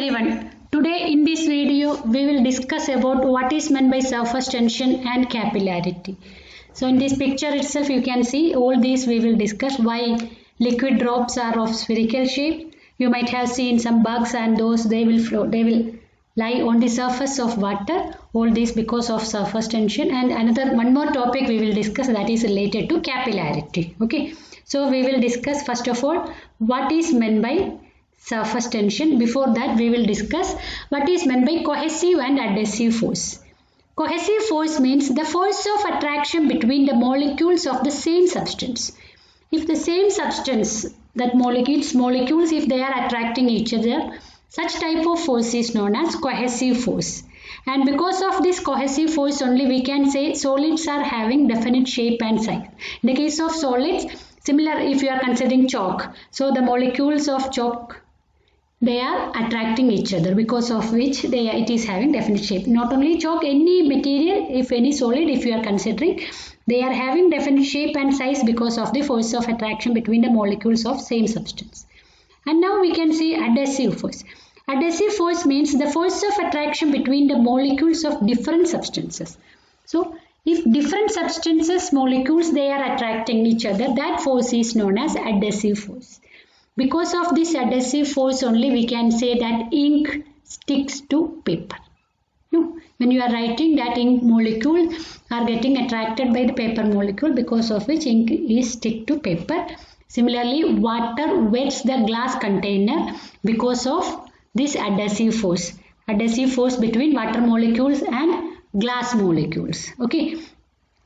everyone. Today in this video we will discuss about what is meant by surface tension and capillarity. So in this picture itself you can see all these we will discuss why liquid drops are of spherical shape. You might have seen some bugs and those they will lie on the surface of water. All this because of surface tension, and one more topic we will discuss that is related to capillarity. Okay. So we will discuss first of all what is meant by surface tension. Before that we will discuss what is meant by cohesive and adhesive force. Cohesive force means the force of attraction between the molecules of the same substance. If the same substance, that molecules if they are attracting each other, such type of force is known as cohesive force. And because of this cohesive force only we can say solids are having definite shape and size. In the case of solids, similar if you are considering chalk, so the molecules of chalk they are attracting each other, because of which it is having definite shape. Not only chalk, any material, if any solid if you are considering, they are having definite shape and size because of the force of attraction between the molecules of same substance. And now we can see adhesive force. Adhesive force means the force of attraction between the molecules of different substances. So if different substances molecules they are attracting each other, that force is known as adhesive force. Because of this adhesive force only we can say that ink sticks to paper. When you are writing, that ink molecule are getting attracted by the paper molecule, because of which ink is stick to paper. Similarly, water wets the glass container because of this adhesive force. Adhesive force between water molecules and glass molecules. Okay.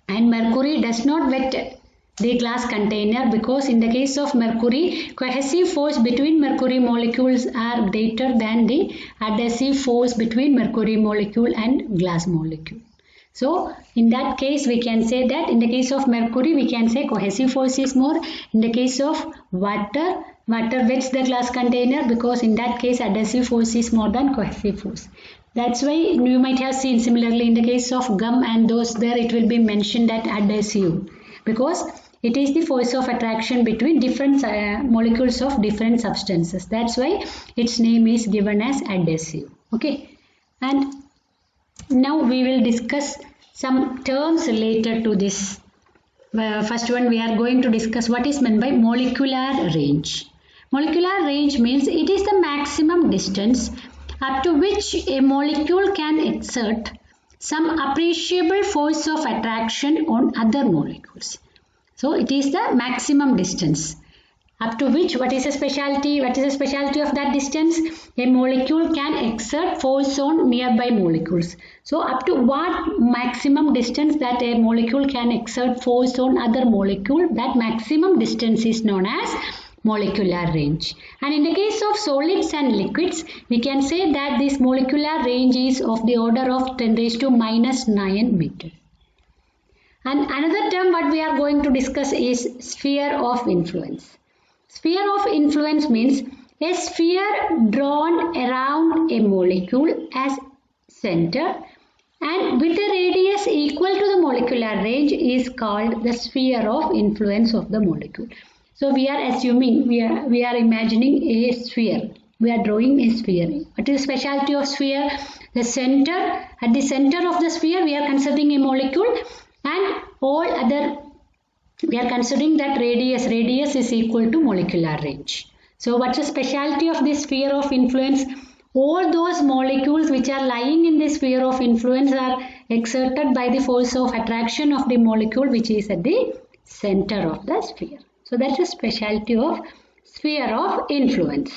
And mercury does not wet the glass container, because in the case of mercury, cohesive force between mercury molecules are greater than the adhesive force between mercury molecule and glass molecule. So in that case we can say that in the case of mercury we can say cohesive force is more. In the case of water wets the glass container, because in that case adhesive force is more than cohesive force. That's why you might have seen similarly in the case of gum and those, there it will be mentioned that adhesive, because it is the force of attraction between different molecules of different substances. That's why its name is given as adhesive. Okay. And now we will discuss some terms related to this. First one, we are going to discuss what is meant by molecular range. Molecular range means it is the maximum distance up to which a molecule can exert some appreciable force of attraction on other molecules. So it is the maximum distance up to which, what is the specialty of that distance? A molecule can exert force on nearby molecules. So up to what maximum distance that a molecule can exert force on other molecule, that maximum distance is known as molecular range. And in the case of solids and liquids, we can say that this molecular range is of the order of 10⁻⁹ meter. And another term what we are going to discuss is sphere of influence. Sphere of influence means a sphere drawn around a molecule as center and with a radius equal to the molecular range is called the sphere of influence of the molecule. So we are assuming, we are imagining a sphere. We are drawing a sphere. What is the specialty of sphere? The center, at the center of the sphere we are considering a molecule, and all other we are considering that radius is equal to molecular range. So what's the specialty of this sphere of influence? All those molecules which are lying in this sphere of influence are exerted by the force of attraction of the molecule which is at the center of the sphere. So that's the specialty of sphere of influence.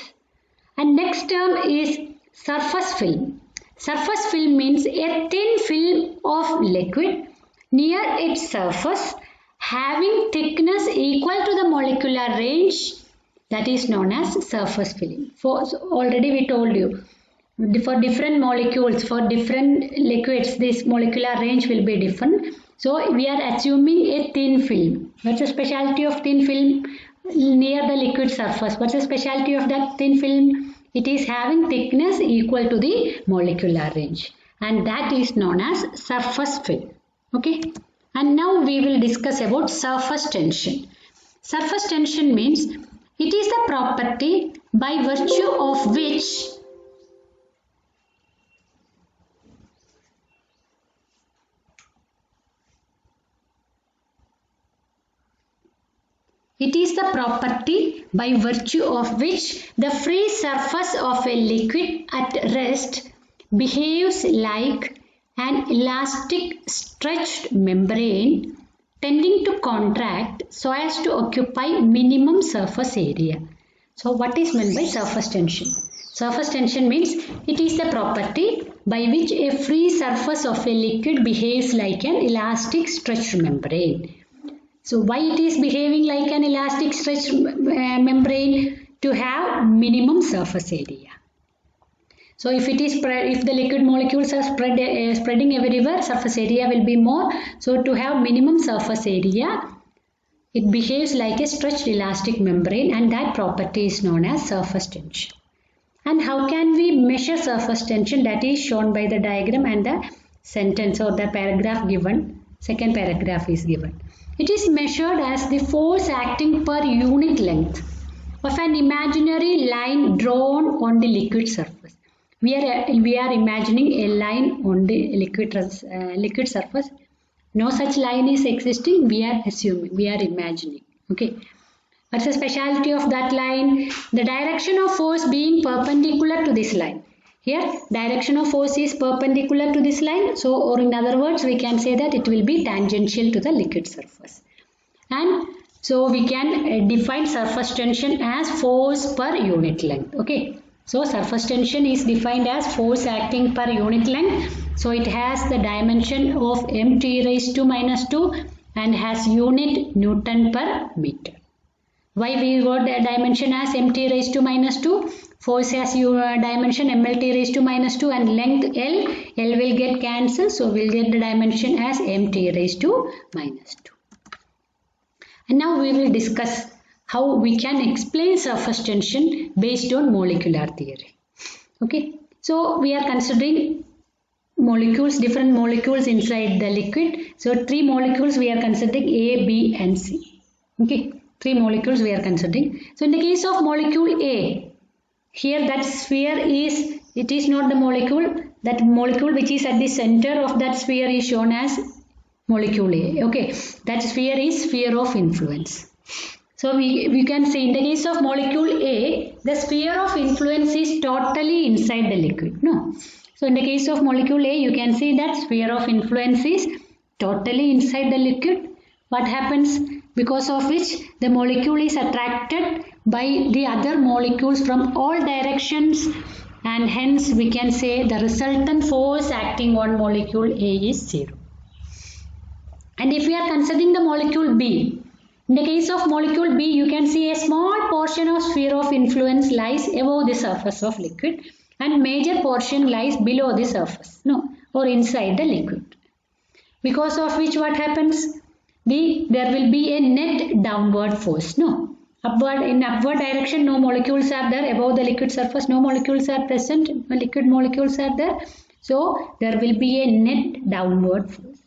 And next term is surface film. Surface film means a thin film of liquid near its surface having thickness equal to the molecular range, that is known as surface film. Already we told you, for different molecules, for different liquids, this molecular range will be different. So we are assuming a thin film. What's the specialty of thin film near the liquid surface? What's the specialty of that thin film? It is having thickness equal to the molecular range, and that is known as surface film. Okay. And now we will discuss about surface tension. Surface tension means it is the property by virtue of which It is the property by virtue of which the free surface of a liquid at rest behaves like an elastic stretched membrane tending to contract so as to occupy minimum surface area. So what is meant by surface tension? Surface tension means it is the property by which a free surface of a liquid behaves like an elastic stretched membrane. So why it is behaving like an elastic stretched membrane? To have minimum surface area. So if the liquid molecules are spreading everywhere, surface area will be more. So to have minimum surface area, it behaves like a stretched elastic membrane, and that property is known as surface tension. And how can we measure surface tension? That is shown by the diagram and the sentence or the paragraph given. Second paragraph is given. It is measured as the force acting per unit length of an imaginary line drawn on the liquid surface. We are imagining a line on the liquid surface. No such line is existing. We are assuming. We are imagining. Okay. What's the speciality of that line? The direction of force being perpendicular to this line. Here, direction of force is perpendicular to this line. So, or in other words, we can say that it will be tangential to the liquid surface. And so, we can define surface tension as force per unit length. Okay. So, surface tension is defined as force acting per unit length. So, it has the dimension of mt raised to minus 2 and has unit Newton per meter. Why we got the dimension as mt raised to minus 2? Force has dimension mlt raised to minus 2 and length L. L will get cancelled. So, we will get the dimension as mt raised to minus 2. And now we will discuss how we can explain surface tension based on molecular theory. Okay. So, we are considering molecules, different molecules inside the liquid. So, 3 molecules we are considering A, B and C. Okay. 3 molecules we are considering. So, in the case of molecule A, here that sphere is, it is not the molecule. That molecule which is at the center of that sphere is shown as molecule A. Okay. That sphere is sphere of influence. So, we can say in the case of molecule A, the sphere of influence is totally inside the liquid. No. So, in the case of molecule A, you can see that sphere of influence is totally inside the liquid. What happens? Because of which the molecule is attracted by the other molecules from all directions, and hence we can say the resultant force acting on molecule A is 0. And if we are considering the molecule B, in the case of molecule B, you can see a small portion of sphere of influence lies above the surface of liquid and major portion lies below the surface, or inside the liquid. Because of which what happens? There will be a net downward force. In upward direction, no molecules are there. Above the liquid surface, no molecules are present. Liquid molecules are there. So, there will be a net downward force.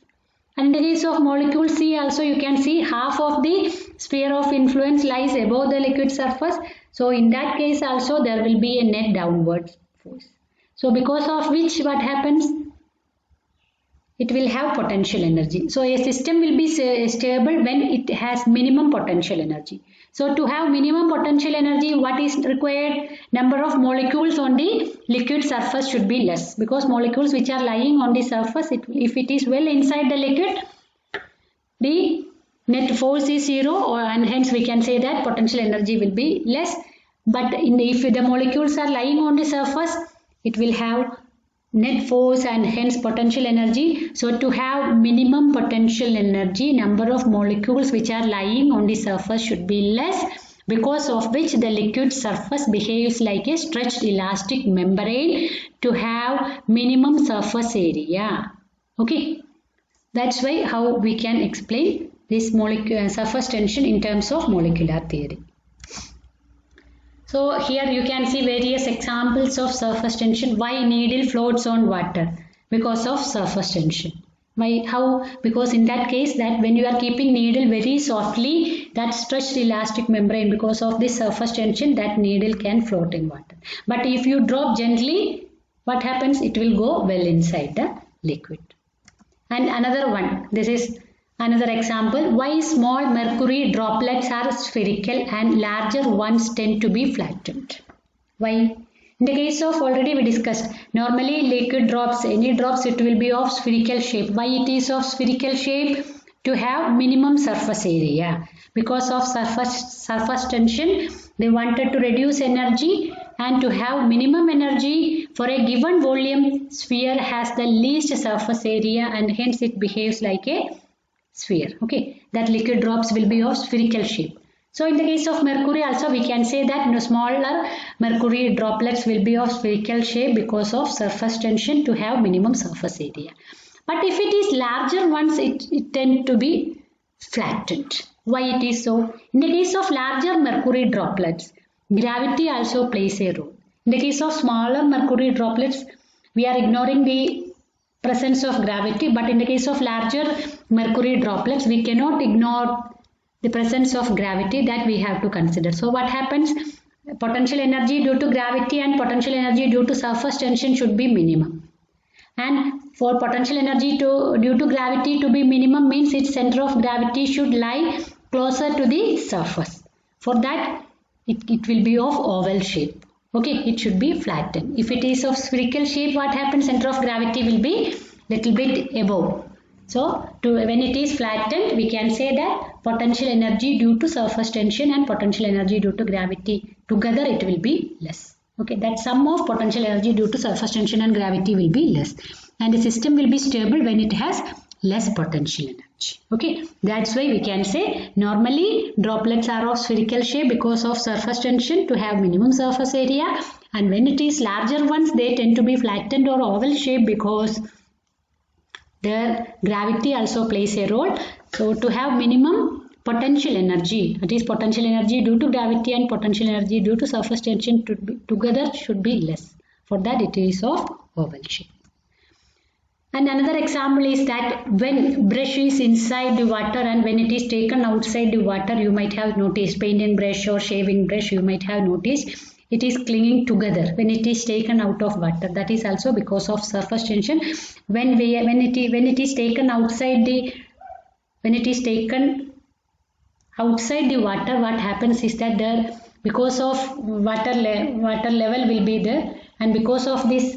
And in the case of molecule C also, you can see half of the sphere of influence lies above the liquid surface. So, in that case also, there will be a net downward force. So, because of which what happens? It will have potential energy. So, a system will be stable when it has minimum potential energy. So, to have minimum potential energy, what is required? Number of molecules on the liquid surface should be less, because molecules which are lying on the surface, if it is well inside the liquid, the net force is 0, and hence we can say that potential energy will be less. But if the molecules are lying on the surface, it will have net force and hence potential energy. So, to have minimum potential energy, number of molecules which are lying on the surface should be less, because of which the liquid surface behaves like a stretched elastic membrane to have minimum surface area. Okay. That's why how we can explain this surface tension in terms of molecular theory. So, here you can see various examples of surface tension. Why needle floats on water? Because of surface tension. Why? How? Because in that case, that when you are keeping needle very softly, that stretched elastic membrane, because of this surface tension, that needle can float in water. But if you drop gently, what happens? It will go well inside the liquid. And another one, this is Another example, why small mercury droplets are spherical and larger ones tend to be flattened. Why? In the case of, already we discussed, normally liquid drops, any drops, it will be of spherical shape. Why it is of spherical shape? To have minimum surface area. Because of surface tension, they wanted to reduce energy, and to have minimum energy for a given volume, sphere has the least surface area and hence it behaves like a sphere. Okay, that liquid drops will be of spherical shape. So in the case of mercury also we can say that smaller mercury droplets will be of spherical shape because of surface tension to have minimum surface area. But if it is larger ones, it tend to be flattened. Why it is so? In the case of larger mercury droplets, gravity also plays a role. In the case of smaller mercury droplets, we are ignoring the presence of gravity, but in the case of larger mercury droplets, we cannot ignore the presence of gravity, that we have to consider. So what happens? Potential energy due to gravity and potential energy due to surface tension should be minimum. And for potential energy due to gravity to be minimum means its center of gravity should lie closer to the surface. For that, it will be of oval shape. Okay, it should be flattened. If it is of spherical shape, what happens? Center of gravity will be little bit above. So when it is flattened, we can say that potential energy due to surface tension and potential energy due to gravity together, it will be less. Okay, that sum of potential energy due to surface tension and gravity will be less, and the system will be stable when it has less potential energy. Okay, that's why we can say normally droplets are of spherical shape because of surface tension to have minimum surface area, and when it is larger ones, they tend to be flattened or oval shape because their gravity also plays a role. So to have minimum potential energy, that is potential energy due to gravity and potential energy due to surface tension together should be less. For that, it is of oval shape. And another example is that when brush is inside the water and when it is taken outside the water, you might have noticed, painting brush or shaving brush, you might have noticed it is clinging together when it is taken out of water. That is also because of surface tension. When it is taken outside the water, what happens is that there, because of water level will be there, and because of this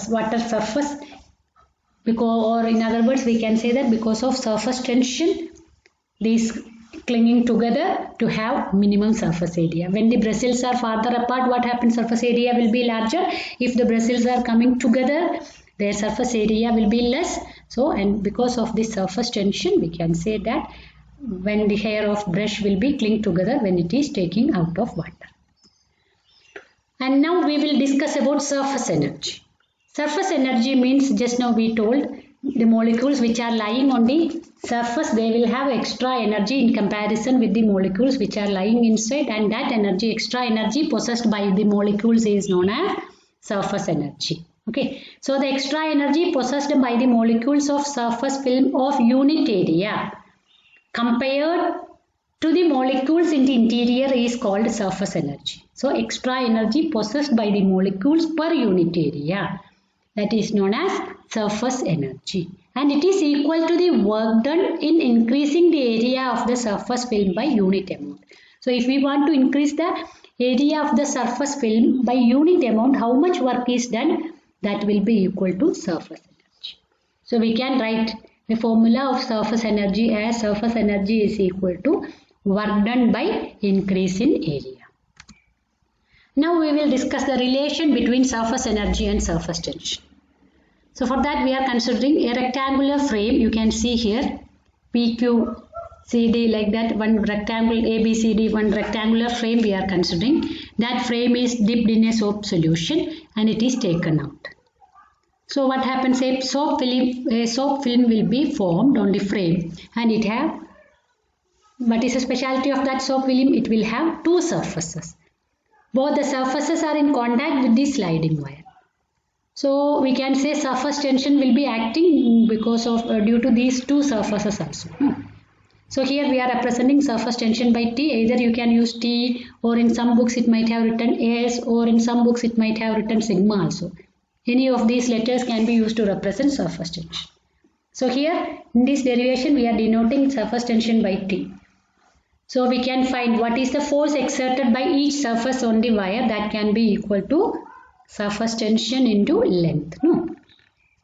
water surface, or in other words we can say that because of surface tension, these clinging together to have minimum surface area. When the bristles are farther apart, what happens? Surface area will be larger. If the bristles are coming together, their surface area will be less. So, and because of this surface tension, we can say that when the hair of brush will be cling together when it is taking out of water. And now we will discuss about surface energy. Surface energy means, just now we told, the molecules which are lying on the surface, they will have extra energy in comparison with the molecules which are lying inside, and that energy, extra energy possessed by the molecules is known as surface energy. Okay, so the extra energy possessed by the molecules of surface film of unit area compared to the molecules in the interior is called surface energy. So extra energy possessed by the molecules per unit area, that is known as surface energy, and it is equal to the work done in increasing the area of the surface film by unit amount. So if we want to increase the area of the surface film by unit amount, how much work is done? That will be equal to surface energy. So we can write the formula of surface energy as surface energy is equal to work done by increase in area. Now we will discuss the relation between surface energy and surface tension. So for that we are considering a rectangular frame. You can see here PQ, CD, like that, one rectangle ABCD, one rectangular frame we are considering. That frame is dipped in a soap solution and it is taken out. So what happens? A soap film will be formed on the frame, and it have, what is the speciality of that soap film? It will have two surfaces. Both the surfaces are in contact with the sliding wire. So we can say surface tension will be acting because of due to these two surfaces also. So here we are representing surface tension by T. Either you can use T, or in some books it might have written S, or in some books it might have written sigma also. Any of these letters can be used to represent surface tension. So here in this derivation we are denoting surface tension by T. So we can find what is the force exerted by each surface on the wire, that can be equal to surface tension into length. No?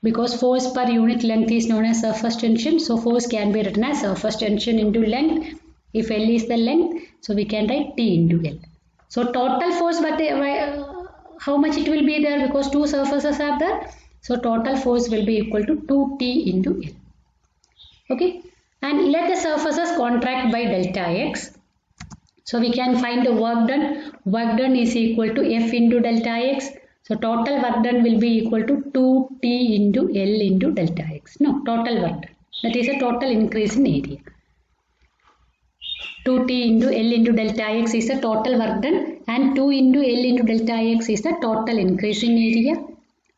Because force per unit length is known as surface tension. So force can be written as surface tension into length. If L is the length, so we can write T into L. So total force, but how much it will be there, because two surfaces are there. So total force will be equal to 2T into L. Okay. And let the surfaces contract by delta x. So we can find the work done. Work done is equal to F into delta x. So total work done will be equal to 2T into L into delta x. No, total work done. That is a total increase in area. 2T into L into delta x is the total work done, and 2 into L into delta x is the total increase in area.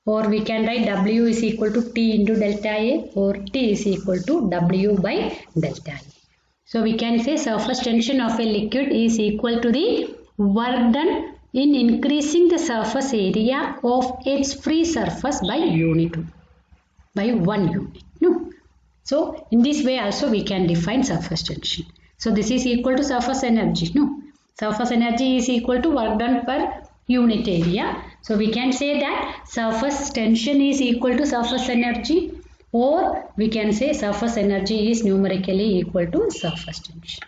Or we can write W is equal to T into delta A, or T is equal to W by delta A. So we can say surface tension of a liquid is equal to the work done in increasing the surface area of its free surface by one unit. No? So in this way also we can define surface tension. So this is equal to surface energy. No? Surface energy is equal to work done per unit area. So we can say that surface tension is equal to surface energy, or we can say surface energy is numerically equal to surface tension.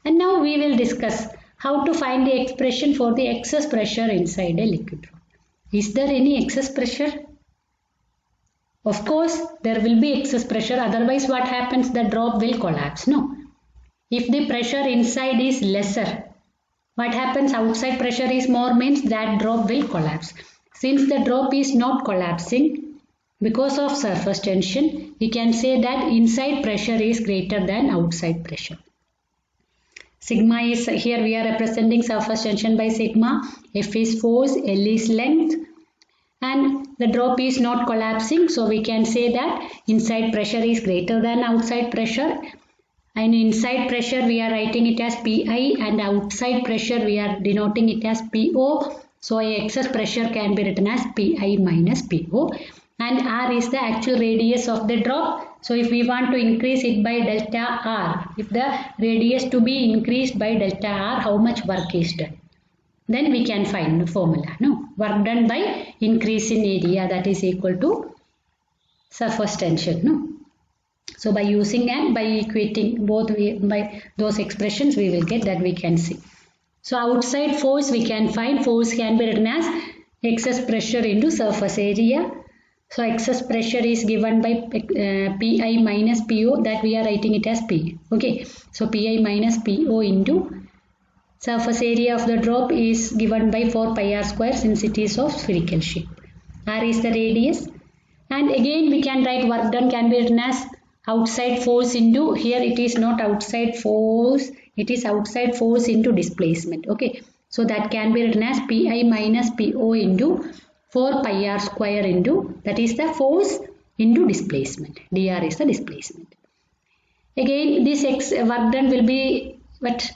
And now we will discuss how to find the expression for the excess pressure inside a liquid drop. Is there any excess pressure? Of course, there will be excess pressure, otherwise what happens? The drop will collapse. No. If the pressure inside is lesser, what happens? Outside pressure is more, means that drop will collapse. Since the drop is not collapsing because of surface tension, we can say that inside pressure is greater than outside pressure. Sigma is, here we are representing surface tension by sigma. F is force, L is length, and the drop is not collapsing. So we can say that inside pressure is greater than outside pressure. And inside pressure we are writing it as Pi, and outside pressure we are denoting it as Po. So excess pressure can be written as Pi minus Po. And R is the actual radius of the drop. So if we want to increase it by delta R, if the radius to be increased by delta R, how much work is done? Then we can find the formula. No, work done by increase in area, that is equal to surface tension. No. So by using and by equating both by those expressions, we will get that we can see. So outside force we can find, force can be written as excess pressure into surface area. So excess pressure is given by Pi minus Po, that we are writing it as P. Okay. So Pi minus Po into surface area of the drop is given by 4 pi r square, since it is of spherical shape. R is the radius. And again we can write work done can be written as outside force into, here it is not outside force, it is outside force into displacement. Okay. So that can be written as Pi minus Po into 4 pi r square into, that is the force into displacement. Dr is the displacement. Again this work done will be what?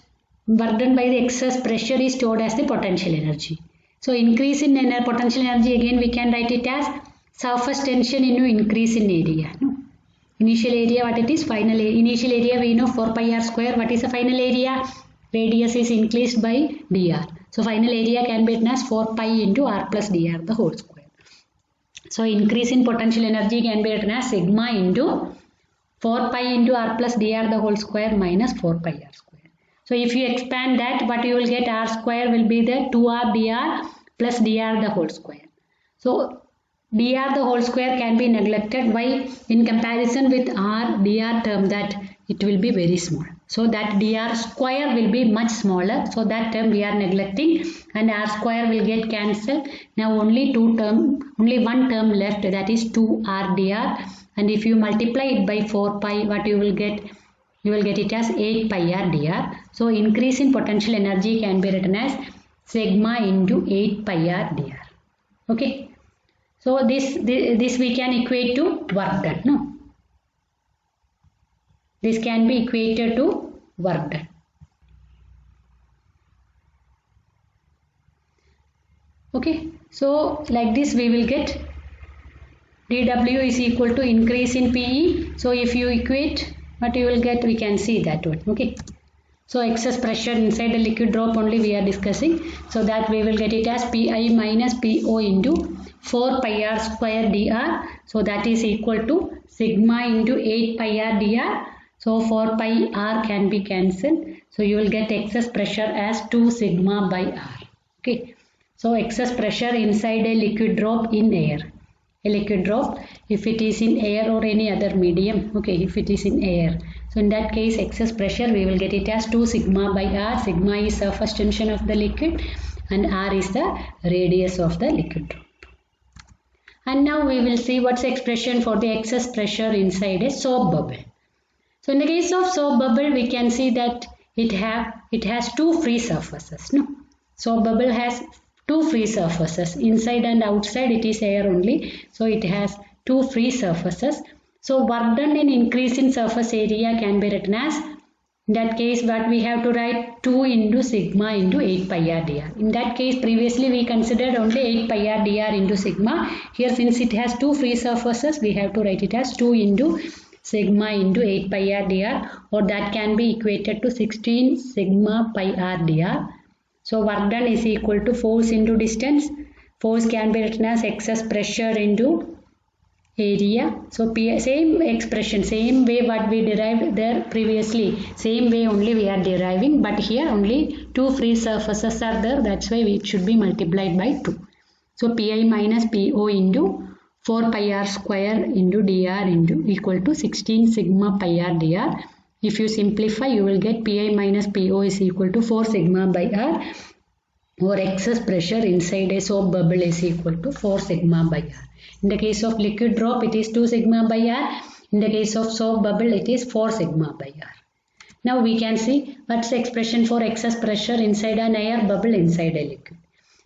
Work done by the excess pressure is stored as the potential energy. So increase in potential energy, again we can write it as surface tension into increase in area. No? Initial area, what it is? Final area. Initial area we know 4 pi r square. What is the final area? Radius is increased by dr. So final area can be written as 4 pi into r plus dr the whole square. So increase in potential energy can be written as sigma into 4 pi into r plus dr the whole square minus 4 pi r square. So if you expand that, what you will get? R square will be the 2r dr plus dr the whole square. So dr the whole square can be neglected. Why? In comparison with r, dr term, that it will be very small. So that dr square will be much smaller. So that term we are neglecting, and r square will get cancelled. Now only one term left, that is 2r dr. And if you multiply it by 4 pi, what you will get? You will get it as 8 pi r dr. So increase in potential energy can be written as sigma into 8 pi r dr. Okay. So this we can equate to work done. No. This can be equated to work done. Okay. So like this we will get dW is equal to increase in PE. So if you equate, what you will get, we can see that one. Okay. So excess pressure inside the liquid drop only we are discussing. So that we will get it as Pi minus Po into 4 pi r square dr. So that is equal to sigma into 8 pi r dr. So 4 pi r can be cancelled. So you will get excess pressure as 2 sigma by r. Okay. So excess pressure inside a liquid drop in air. A liquid drop, if it is in air or any other medium, okay, if it is in air. So in that case, excess pressure, we will get it as 2 sigma by r. Sigma is surface tension of the liquid and r is the radius of the liquid drop. And now we will see what's the expression for the excess pressure inside a soap bubble. So in the case of soap bubble, we can see that it has two free surfaces. No, soap bubble has two free surfaces, inside and outside. It is air only, so it has two free surfaces. So work done in increase in surface area can be written as, in that case what we have to write, 2 into sigma into 8 pi r dr. In that case previously we considered only 8 pi r dr into sigma. Here since it has two free surfaces, we have to write it as 2 into sigma into 8 pi r dr, or that can be equated to 16 sigma pi r dr. So work done is equal to force into distance. Force can be written as excess pressure into area. So same expression, same way what we derived there previously, same way only we are deriving, but here only two free surfaces are there. That's why it should be multiplied by 2. So Pi minus Po into 4 pi r square into dr into equal to 16 sigma pi r dr. If you simplify, you will get Pi minus Po is equal to 4 sigma by r, or excess pressure inside a soap bubble is equal to 4 sigma by r. In the case of liquid drop, it is 2 sigma by r. In the case of soap bubble, it is 4 sigma by r. Now we can see what's the expression for excess pressure inside an air bubble inside a liquid.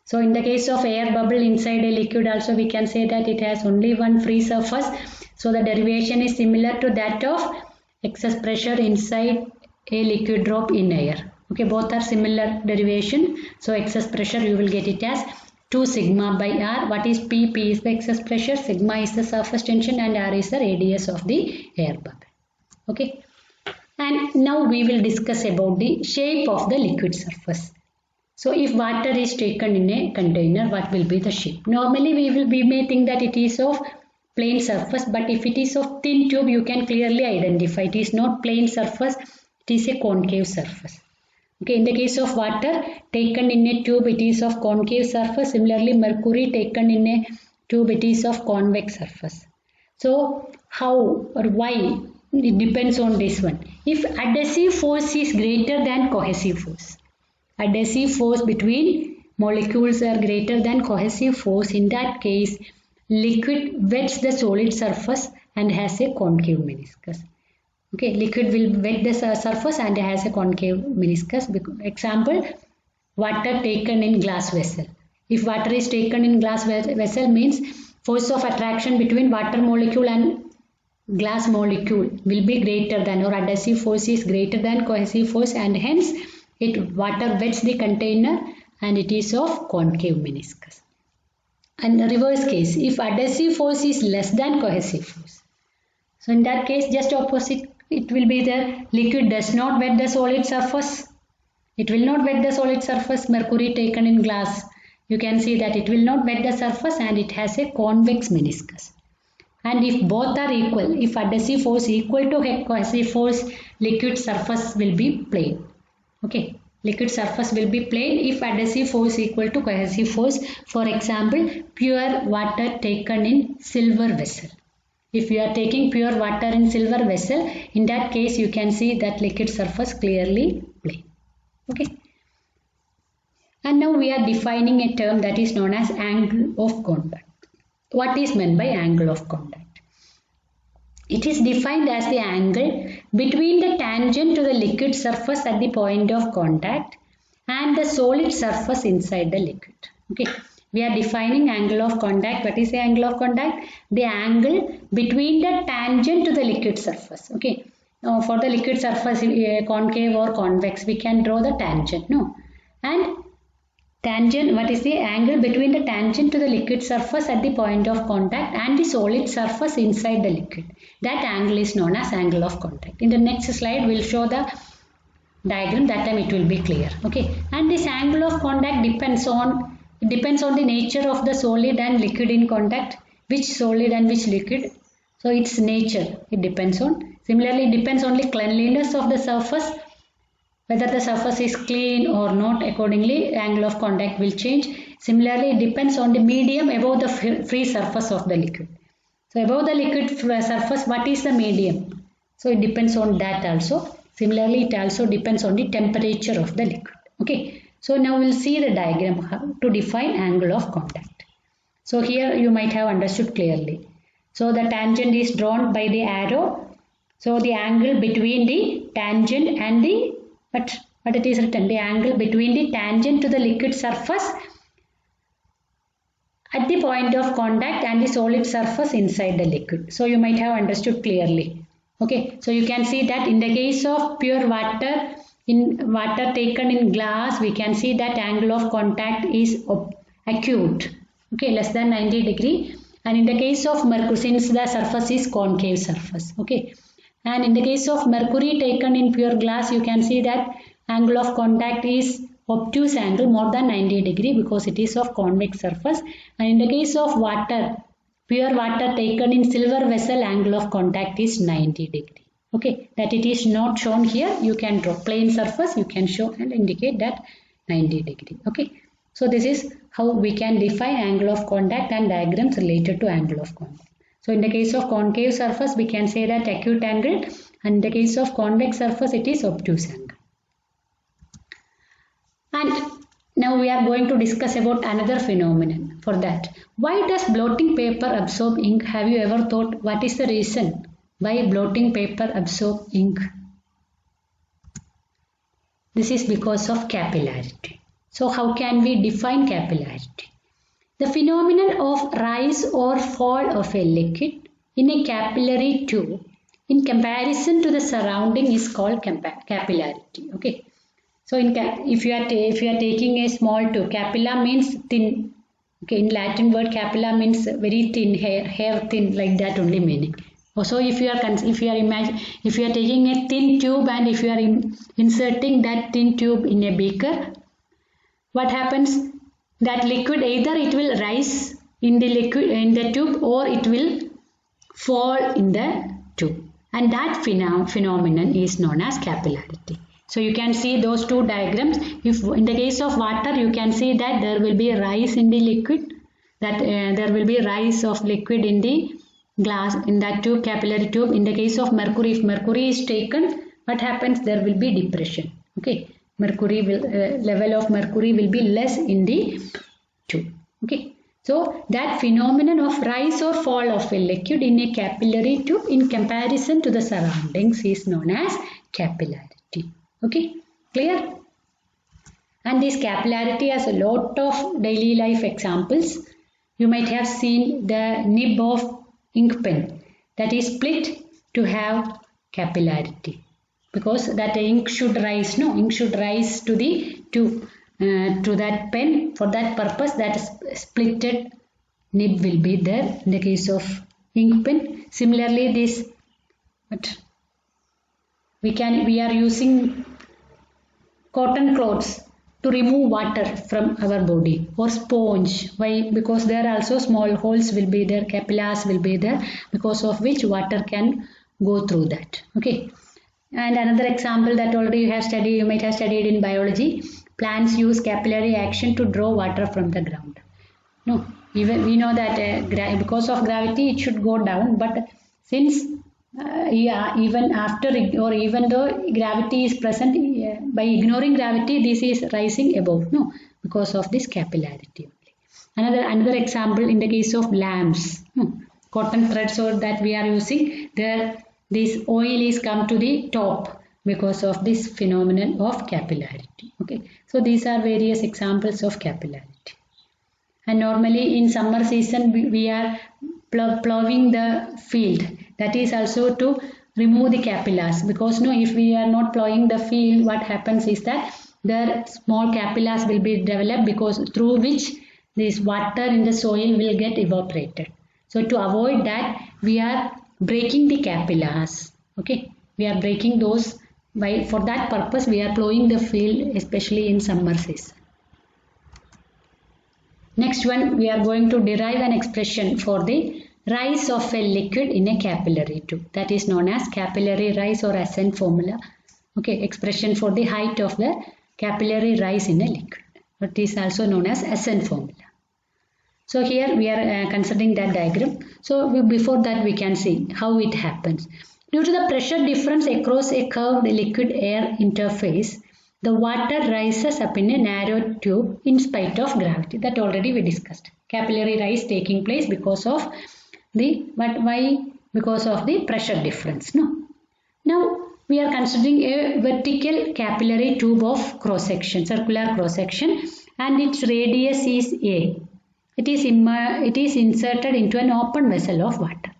So in the case of air bubble inside a liquid also, we can say that it has only one free surface. So the derivation is similar to that of excess pressure inside a liquid drop in air. Okay, both are similar derivation. So excess pressure, you will get it as 2 sigma by r. What is P? P is the excess pressure, sigma is the surface tension, and r is the radius of the air bubble. Okay. And now we will discuss about the shape of the liquid surface. So if water is taken in a container, what will be the shape? Normally we may think that it is of plain surface, but if it is of thin tube, you can clearly identify it is not plain surface, it is a concave surface. Okay, in the case of water taken in a tube, it is of concave surface. Similarly, mercury taken in a tube, it is of convex surface. So how or why? It depends on this one. If adhesive force is greater than cohesive force, adhesive force between molecules are greater than cohesive force, in that case liquid wets the solid surface and has a concave meniscus. Okay, liquid will wet the surface and has a concave meniscus. Example, water taken in glass vessel. If water is taken in glass vessel, means force of attraction between water molecule and glass molecule will be greater than, or adhesive force is greater than cohesive force, and hence water wets the container and it is of concave meniscus. And the reverse case, if adhesive force is less than cohesive force, so in that case just opposite, it will be the liquid does not wet the solid surface. It will not wet the solid surface. Mercury taken in glass, you can see that it will not wet the surface and it has a convex meniscus. And if both are equal, if adhesive force equal to cohesive force, liquid surface will be plain. Okay, liquid surface will be plain if adhesive force equal to cohesive force. For example, pure water taken in silver vessel. If you are taking pure water in silver vessel, in that case you can see that liquid surface clearly plain. Okay. And now we are defining a term that is known as angle of contact. What is meant by angle of contact? It is defined as the angle between the tangent to the liquid surface at the point of contact and the solid surface inside the liquid. Okay. We are defining angle of contact. What is the angle of contact? The angle between the tangent to the liquid surface. Okay. Now for the liquid surface, concave or convex, we can draw the tangent. No. And Tangent, what is the angle between the tangent to the liquid surface at the point of contact and the solid surface inside the liquid. That angle is known as angle of contact. In the next slide, we'll show the diagram. That time it will be clear. Okay, and this angle of contact depends on the nature of the solid and liquid in contact. Which solid and which liquid? So its nature it depends on. Similarly, it depends on the cleanliness of the surface. Whether the surface is clean or not, accordingly angle of contact will change. Similarly, it depends on the medium above the free surface of the liquid. So above the liquid surface, what is the medium? So it depends on that also. Similarly, it also depends on the temperature of the liquid. Okay. So now we'll see the diagram how to define angle of contact. So here you might have understood clearly. So the tangent is drawn by the arrow. So the angle between the tangent and the what it is written, the angle between the tangent to the liquid surface at the point of contact and the solid surface inside the liquid. So you might have understood clearly. Okay, so you can see that in the case of pure water, in water taken in glass, we can see that angle of contact is acute, okay, less than 90 degree. And in the case of mercury, since the surface is concave surface, okay. And in the case of mercury taken in pure glass, you can see that angle of contact is obtuse angle more than 90 degree because it is of convex surface. And in the case of water, pure water taken in silver vessel, angle of contact is 90 degree. Okay, that it is not shown here. You can draw plain surface, you can show and indicate that 90 degree. Okay, so this is how we can define angle of contact and diagrams related to angle of contact. So in the case of concave surface, we can say that acute angle, and in the case of convex surface, it is obtuse angle. And now we are going to discuss about another phenomenon. For that, why does blotting paper absorb ink? Have you ever thought what is the reason why blotting paper absorb ink? This is because of capillarity. So how can we define capillarity? The phenomenon of rise or fall of a liquid in a capillary tube in comparison to the surrounding is called capillarity. Okay. So if you are taking a small tube, capilla means thin. Okay, in Latin word capilla means very thin, hair thin, like that only meaning. Also, if you are taking a thin tube and if you are inserting that thin tube in a beaker, what happens? That liquid, either it will rise in the tube or it will fall in the tube, and that phenomenon is known as capillarity. So you can see those two diagrams. If in the case of water, you can see that there will be a rise in the liquid, that there will be a rise of liquid in the glass, in that tube, capillary tube. In the case of mercury, if mercury is taken, what happens? There will be depression. Okay, mercury will level of mercury will be less in the tube. Okay, so that phenomenon of rise or fall of a liquid in a capillary tube in comparison to the surroundings is known as capillarity. Okay, clear? And this capillarity has a lot of daily life examples. You might have seen the nib of ink pen that is split to have capillarity, because that ink should rise, ink should rise to the tube, to that pen. For that purpose, that splitted nib will be there in the case of ink pen. Similarly, this, we are using cotton cloths to remove water from our body, or sponge. Why? Because there also small holes will be there, capillars will be there, because of which water can go through that. Okay. And another example that already you might have studied in biology, plants use capillary action to draw water from the ground. No, even we know that because of gravity it should go down, but since even after, or even though gravity is present, by ignoring gravity this is rising above, because of this capillarity only. Another example in the case of lamps, cotton threads or that we are using, there this oil is come to the top because of this phenomenon of capillarity. Okay, so these are various examples of capillarity. And normally in summer season we are plowing the field. That is also to remove the capillars, because if we are not plowing the field, what happens is that their small capillars will be developed, because through which this water in the soil will get evaporated. So to avoid that, we are breaking the capillars. Okay, we are breaking those. For that purpose, we are plowing the field, especially in summer season. Next one, we are going to derive an expression for the rise of a liquid in a capillary tube. That is known as capillary rise or ascent formula. Okay, expression for the height of the capillary rise in a liquid. It is also known as ascent formula. So here we are considering that diagram. So before that, we can see how it happens. Due to the pressure difference across a curved liquid air interface, the water rises up in a narrow tube in spite of gravity. That already we discussed. Capillary rise taking place because of the, but why? Because of the pressure difference. No. Now we are considering a vertical capillary tube of cross section, circular cross section, and its radius is A. It is inserted into an open vessel of water.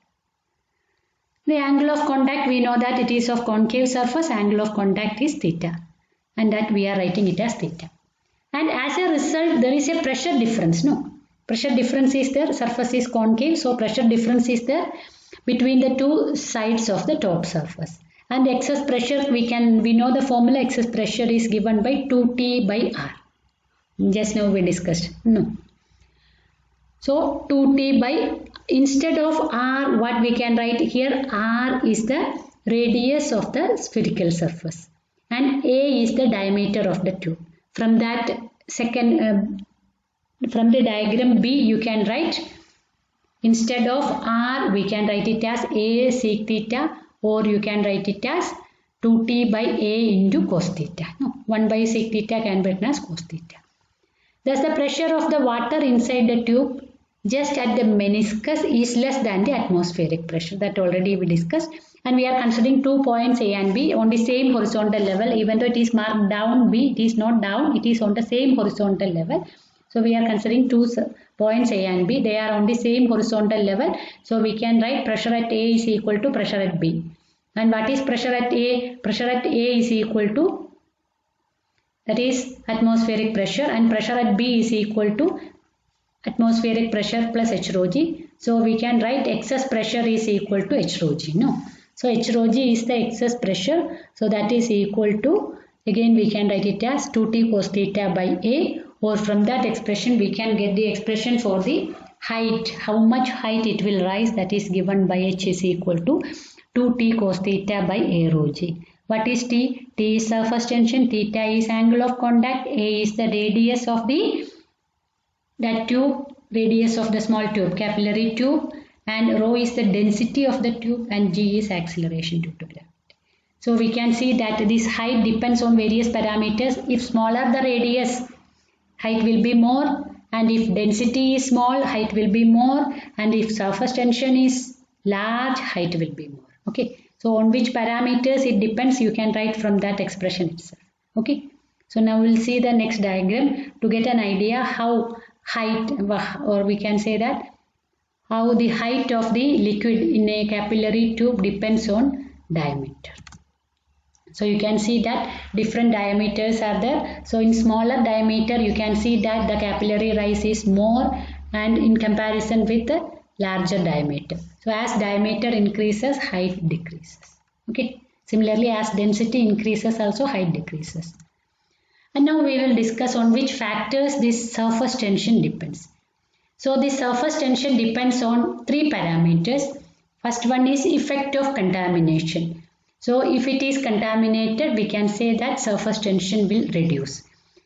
The angle of contact, we know that it is of concave surface. Angle of contact is theta, and that we are writing it as theta. And as a result, there is a pressure difference. No, pressure difference is there. Surface is concave, so pressure difference is there between the two sides of the top surface. And the excess pressure, we know the formula. Excess pressure is given by 2T by R. Just now we discussed. No. So 2T by, instead of R, what we can write here, R is the radius of the spherical surface and A is the diameter of the tube. From that from the diagram B, you can write, instead of R, we can write it as A sec theta, or you can write it as 2T by A into cos theta. No, 1 by sec theta can be written as cos theta. Thus the pressure of the water inside the tube just at the meniscus is less than the atmospheric pressure. That already we discussed. And we are considering 2 points A and B on the same horizontal level. Even though it is marked down B, it is not down, it is on the same horizontal level. So we are considering 2 points A and B. They are on the same horizontal level. So we can write pressure at A is equal to pressure at B. And what is pressure at A? Pressure at A is equal to, that is atmospheric pressure, and pressure at B is equal to atmospheric pressure plus H rho g. So we can write excess pressure is equal to H rho g. No. So H rho g is the excess pressure. So that is equal to, again we can write it as 2T cos theta by A, or from that expression we can get the expression for the height, how much height it will rise, that is given by H is equal to 2T cos theta by A rho g. What is T? T is surface tension, theta is angle of contact, A is the radius of that tube, radius of the small tube, capillary tube, and rho is the density of the tube, and g is acceleration due to gravity. So we can see that this height depends on various parameters. If smaller the radius, height will be more, and if density is small, height will be more, and if surface tension is large, height will be more. Okay. So on which parameters it depends, you can write from that expression itself. Okay. So now we'll see the next diagram to get an idea how height, or we can say that how the height of the liquid in a capillary tube depends on diameter. So you can see that different diameters are there. So in smaller diameter, you can see that the capillary rise is more, and in comparison with the larger diameter. So as diameter increases, height decreases. Okay. Similarly, as density increases, also height decreases. And now we will discuss on which factors this surface tension depends. So the surface tension depends on 3 parameters. First one is effect of contamination. So if it is contaminated, we can say that surface tension will reduce.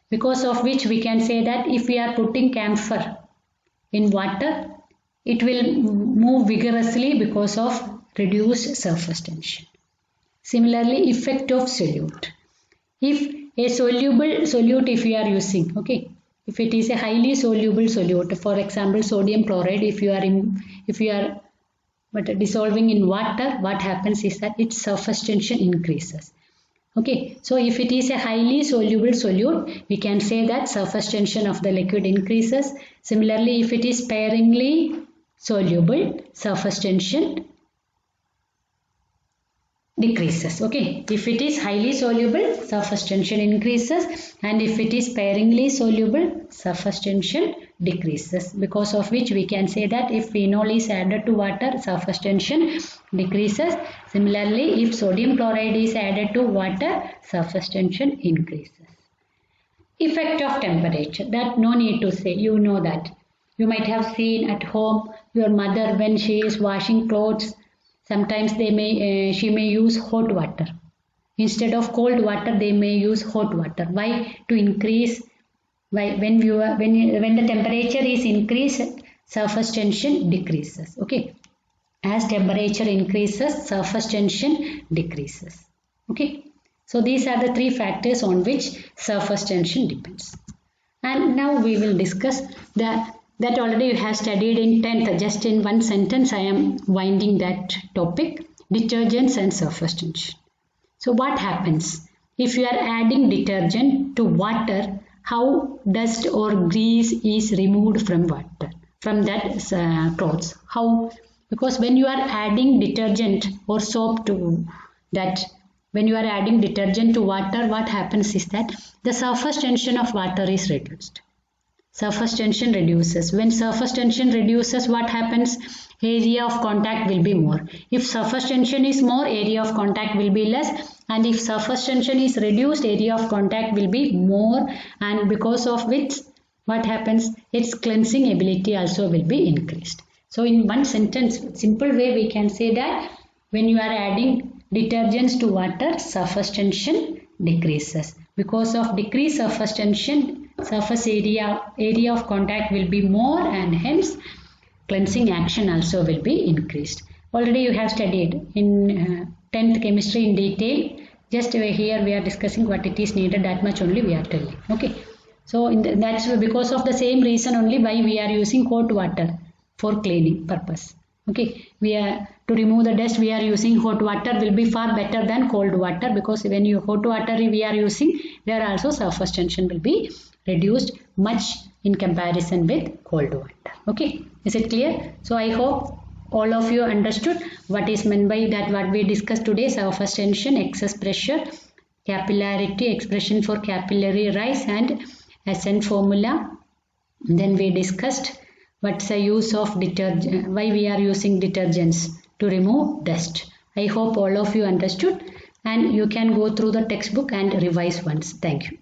Because of which we can say that if we are putting camphor in water, it will move vigorously because of reduced surface tension. Similarly, effect of solute. If a soluble solute, if you are using, okay, if it is a highly soluble solute, for example sodium chloride, if you are dissolving in water, what happens is that its surface tension increases. Okay, so if it is a highly soluble solute, we can say that surface tension of the liquid increases. Similarly, if it is sparingly soluble, surface tension decreases. Okay, if it is highly soluble, surface tension increases, and if it is sparingly soluble, surface tension decreases, because of which we can say that if phenol is added to water, surface tension decreases. Similarly, if sodium chloride is added to water, surface tension increases. Effect of temperature, that no need to say, you know that. You might have seen at home your mother when she is washing clothes, sometimes she may use hot water. Instead of cold water, they may use hot water. Why? To increase. Why? When the temperature is increased, surface tension decreases. Okay. As temperature increases, surface tension decreases. Okay. So these are the three factors on which surface tension depends. And now we will discuss that already you have studied in 10th. Just in one sentence I am winding that topic, detergents and surface tension. So what happens if you are adding detergent to water? How dust or grease is removed from water, from that clothes? How? Because when you are adding detergent or soap to that, when you are adding detergent to water, what happens is that the surface tension of water is reduced. Surface tension reduces. When surface tension reduces, what happens? Area of contact will be more. If surface tension is more, area of contact will be less. And if surface tension is reduced, area of contact will be more. And because of which, what happens? Its cleansing ability also will be increased. So in one sentence, simple way we can say that when you are adding detergents to water, surface tension decreases. Because of decreased surface tension, surface area of contact will be more, and hence cleansing action also will be increased. Already you have studied in 10th chemistry in detail. Just here we are discussing what it is needed, that much only we are telling. Okay. So that's because of the same reason only why we are using hot water for cleaning purpose. Okay, to remove the dust we are using hot water will be far better than cold water, because when you hot water we are using, there also surface tension will be reduced much in comparison with cold water. Okay, is it clear? So I hope all of you understood what is meant by that, what we discussed today: surface tension, excess pressure, capillarity, expression for capillary rise, and SN formula. Then we discussed what's the use of detergent, why we are using detergents to remove dust. I hope all of you understood, and you can go through the textbook and revise once. Thank you.